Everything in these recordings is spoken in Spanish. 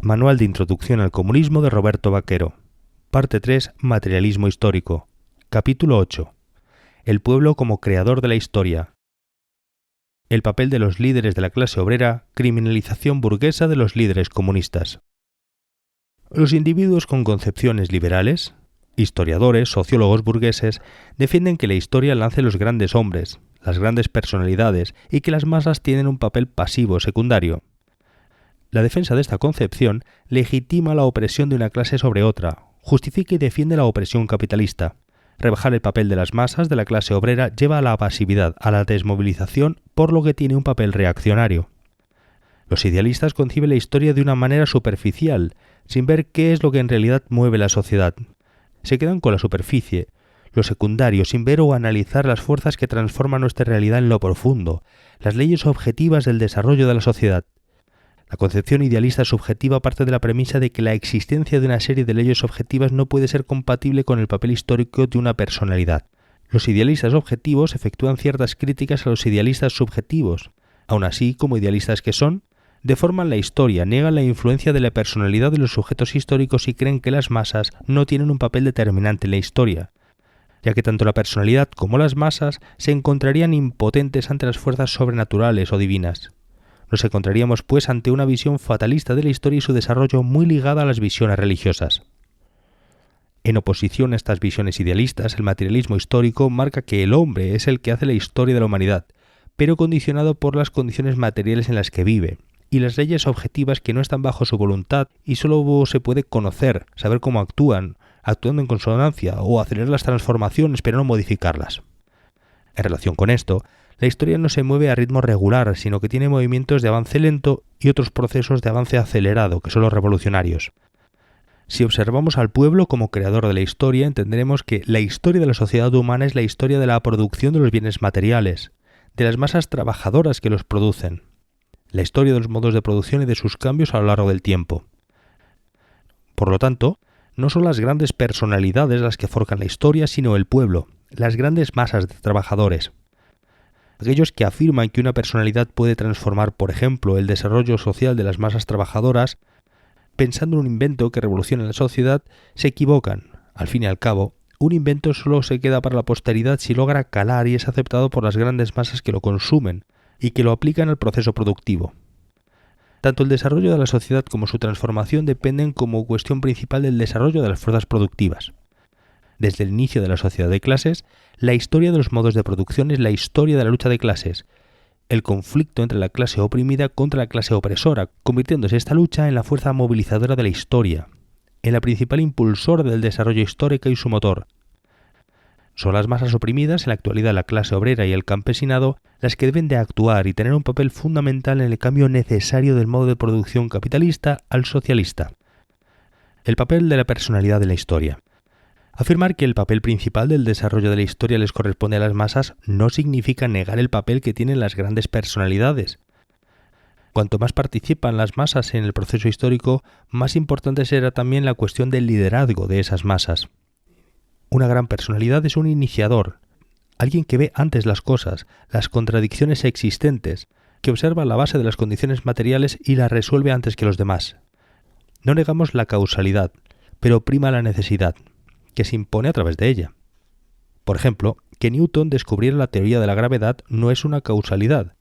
Manual de Introducción al Comunismo de Roberto Vaquero. Parte 3. Materialismo histórico. Capítulo 8. El pueblo como creador de la historia. El papel de los líderes de la clase obrera, criminalización burguesa de los líderes comunistas. Los individuos con concepciones liberales, historiadores, sociólogos burgueses, defienden que la historia la hacen los grandes hombres, las grandes personalidades y que las masas tienen un papel pasivo secundario. La defensa de esta concepción legitima la opresión de una clase sobre otra, justifica y defiende la opresión capitalista. Rebajar el papel de las masas de la clase obrera lleva a la pasividad, a la desmovilización, por lo que tiene un papel reaccionario. Los idealistas conciben la historia de una manera superficial, sin ver qué es lo que en realidad mueve la sociedad. Se quedan con la superficie, lo secundario, sin ver o analizar las fuerzas que transforman nuestra realidad en lo profundo, las leyes objetivas del desarrollo de la sociedad. La concepción idealista subjetiva parte de la premisa de que la existencia de una serie de leyes objetivas no puede ser compatible con el papel histórico de una personalidad. Los idealistas objetivos efectúan ciertas críticas a los idealistas subjetivos. Aun así, como idealistas que son, deforman la historia, niegan la influencia de la personalidad de los sujetos históricos y creen que las masas no tienen un papel determinante en la historia, ya que tanto la personalidad como las masas se encontrarían impotentes ante las fuerzas sobrenaturales o divinas. Nos encontraríamos, pues, ante una visión fatalista de la historia y su desarrollo muy ligada a las visiones religiosas. En oposición a estas visiones idealistas, el materialismo histórico marca que el hombre es el que hace la historia de la humanidad, pero condicionado por las condiciones materiales en las que vive, y las leyes objetivas que no están bajo su voluntad y solo se puede conocer, saber cómo actúan, actuando en consonancia o acelerar las transformaciones pero no modificarlas. En relación con esto, la historia no se mueve a ritmo regular, sino que tiene movimientos de avance lento y otros procesos de avance acelerado, que son los revolucionarios. Si observamos al pueblo como creador de la historia, entenderemos que la historia de la sociedad humana es la historia de la producción de los bienes materiales, de las masas trabajadoras que los producen, la historia de los modos de producción y de sus cambios a lo largo del tiempo. Por lo tanto, no son las grandes personalidades las que forjan la historia, sino el pueblo, las grandes masas de trabajadores. Aquellos que afirman que una personalidad puede transformar, por ejemplo, el desarrollo social de las masas trabajadoras, pensando en un invento que revolucione la sociedad, se equivocan. Al fin y al cabo, un invento solo se queda para la posteridad si logra calar y es aceptado por las grandes masas que lo consumen y que lo aplican al proceso productivo. Tanto el desarrollo de la sociedad como su transformación dependen como cuestión principal del desarrollo de las fuerzas productivas. Desde el inicio de la sociedad de clases, la historia de los modos de producción es la historia de la lucha de clases, el conflicto entre la clase oprimida contra la clase opresora, convirtiéndose esta lucha en la fuerza movilizadora de la historia, en la principal impulsora del desarrollo histórico y su motor. Son las masas oprimidas, en la actualidad la clase obrera y el campesinado, las que deben de actuar y tener un papel fundamental en el cambio necesario del modo de producción capitalista al socialista. El papel de la personalidad de la historia. Afirmar que el papel principal del desarrollo de la historia les corresponde a las masas no significa negar el papel que tienen las grandes personalidades. Cuanto más participan las masas en el proceso histórico, más importante será también la cuestión del liderazgo de esas masas. Una gran personalidad es un iniciador, alguien que ve antes las cosas, las contradicciones existentes, que observa la base de las condiciones materiales y las resuelve antes que los demás. No negamos la causalidad, pero prima la necesidad, que se impone a través de ella. Por ejemplo, que Newton descubriera la teoría de la gravedad no es una causalidad.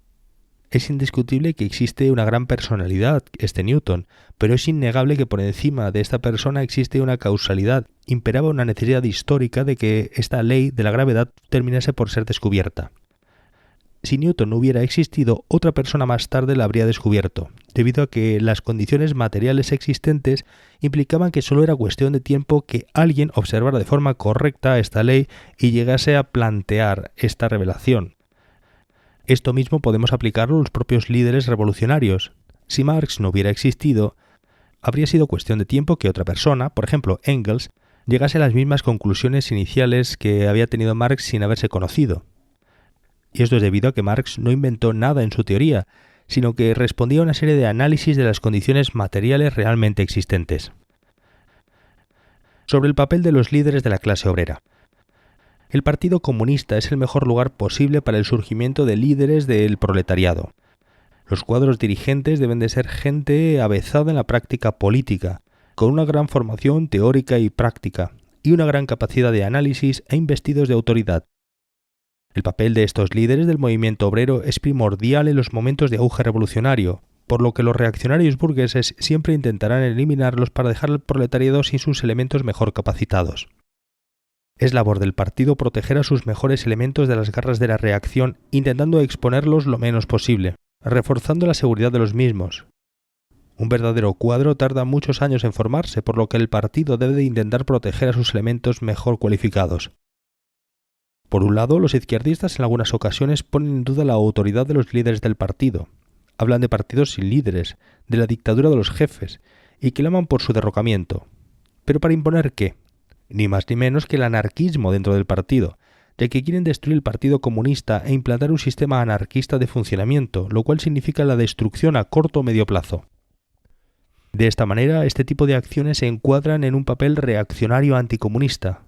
Es indiscutible que existe una gran personalidad, Newton, pero es innegable que por encima de esta persona existe una causalidad. Imperaba una necesidad histórica de que esta ley de la gravedad terminase por ser descubierta. Si Newton no hubiera existido, otra persona más tarde la habría descubierto, debido a que las condiciones materiales existentes implicaban que solo era cuestión de tiempo que alguien observara de forma correcta esta ley y llegase a plantear esta revelación. Esto mismo podemos aplicarlo a los propios líderes revolucionarios. Si Marx no hubiera existido, habría sido cuestión de tiempo que otra persona, por ejemplo Engels, llegase a las mismas conclusiones iniciales que había tenido Marx sin haberse conocido. Y esto es debido a que Marx no inventó nada en su teoría, sino que respondía a una serie de análisis de las condiciones materiales realmente existentes. Sobre el papel de los líderes de la clase obrera. El Partido Comunista es el mejor lugar posible para el surgimiento de líderes del proletariado. Los cuadros dirigentes deben de ser gente avezada en la práctica política, con una gran formación teórica y práctica, y una gran capacidad de análisis e investidos de autoridad. El papel de estos líderes del movimiento obrero es primordial en los momentos de auge revolucionario, por lo que los reaccionarios burgueses siempre intentarán eliminarlos para dejar al proletariado sin sus elementos mejor capacitados. Es labor del partido proteger a sus mejores elementos de las garras de la reacción, intentando exponerlos lo menos posible, reforzando la seguridad de los mismos. Un verdadero cuadro tarda muchos años en formarse, por lo que el partido debe de intentar proteger a sus elementos mejor cualificados. Por un lado, los izquierdistas en algunas ocasiones ponen en duda la autoridad de los líderes del partido. Hablan de partidos sin líderes, de la dictadura de los jefes, y claman por su derrocamiento. ¿Pero para imponer qué? Ni más ni menos que el anarquismo dentro del partido, ya que quieren destruir el Partido Comunista e implantar un sistema anarquista de funcionamiento, lo cual significa la destrucción a corto o medio plazo. De esta manera, este tipo de acciones se encuadran en un papel reaccionario anticomunista,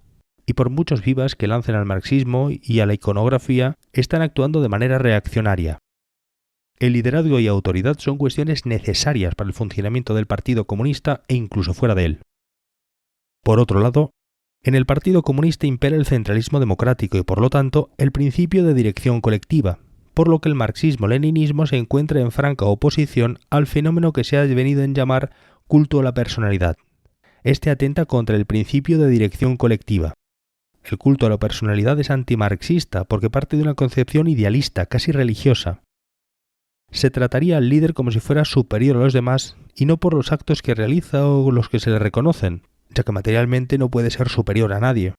y por muchos vivas que lancen al marxismo y a la iconografía, están actuando de manera reaccionaria. El liderazgo y autoridad son cuestiones necesarias para el funcionamiento del Partido Comunista e incluso fuera de él. Por otro lado, en el Partido Comunista impera el centralismo democrático y, por lo tanto, el principio de dirección colectiva, por lo que el marxismo-leninismo se encuentra en franca oposición al fenómeno que se ha venido en llamar culto a la personalidad. Este atenta contra el principio de dirección colectiva. El culto a la personalidad es antimarxista porque parte de una concepción idealista, casi religiosa. Se trataría al líder como si fuera superior a los demás y no por los actos que realiza o los que se le reconocen, ya que materialmente no puede ser superior a nadie.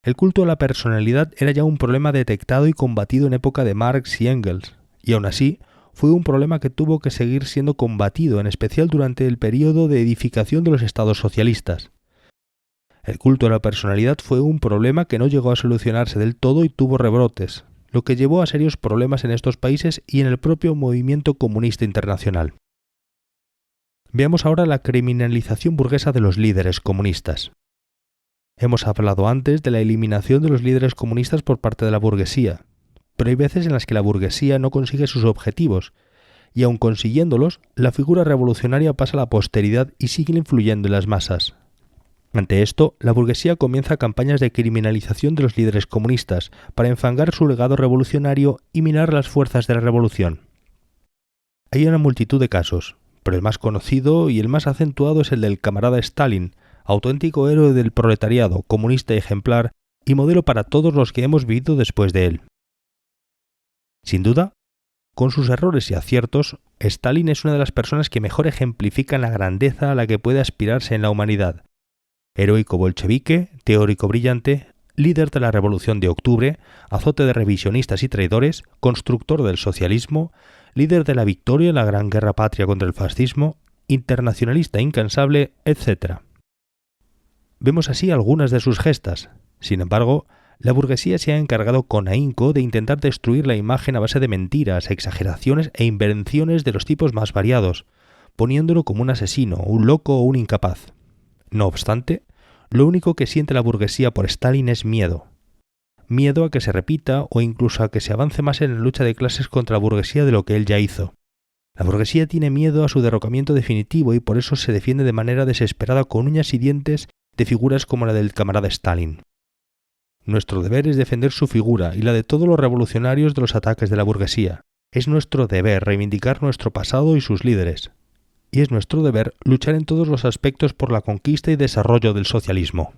El culto a la personalidad era ya un problema detectado y combatido en época de Marx y Engels, y aún así fue un problema que tuvo que seguir siendo combatido, en especial durante el periodo de edificación de los estados socialistas. El culto a la personalidad fue un problema que no llegó a solucionarse del todo y tuvo rebrotes, lo que llevó a serios problemas en estos países y en el propio movimiento comunista internacional. Veamos ahora la criminalización burguesa de los líderes comunistas. Hemos hablado antes de la eliminación de los líderes comunistas por parte de la burguesía, pero hay veces en las que la burguesía no consigue sus objetivos, y aun consiguiéndolos, la figura revolucionaria pasa a la posteridad y sigue influyendo en las masas. Ante esto, la burguesía comienza campañas de criminalización de los líderes comunistas para enfangar su legado revolucionario y minar las fuerzas de la revolución. Hay una multitud de casos, pero el más conocido y el más acentuado es el del camarada Stalin, auténtico héroe del proletariado, comunista ejemplar y modelo para todos los que hemos vivido después de él. Sin duda, con sus errores y aciertos, Stalin es una de las personas que mejor ejemplifican la grandeza a la que puede aspirarse en la humanidad. Heroico bolchevique, teórico brillante, líder de la Revolución de Octubre, azote de revisionistas y traidores, constructor del socialismo, líder de la victoria en la Gran Guerra Patria contra el fascismo, internacionalista incansable, etc. Vemos así algunas de sus gestas. Sin embargo, la burguesía se ha encargado con ahínco de intentar destruir la imagen a base de mentiras, exageraciones e invenciones de los tipos más variados, poniéndolo como un asesino, un loco o un incapaz. No obstante, lo único que siente la burguesía por Stalin es miedo. Miedo a que se repita o incluso a que se avance más en la lucha de clases contra la burguesía de lo que él ya hizo. La burguesía tiene miedo a su derrocamiento definitivo y por eso se defiende de manera desesperada con uñas y dientes de figuras como la del camarada Stalin. Nuestro deber es defender su figura y la de todos los revolucionarios de los ataques de la burguesía. Es nuestro deber reivindicar nuestro pasado y sus líderes. Y es nuestro deber luchar en todos los aspectos por la conquista y desarrollo del socialismo.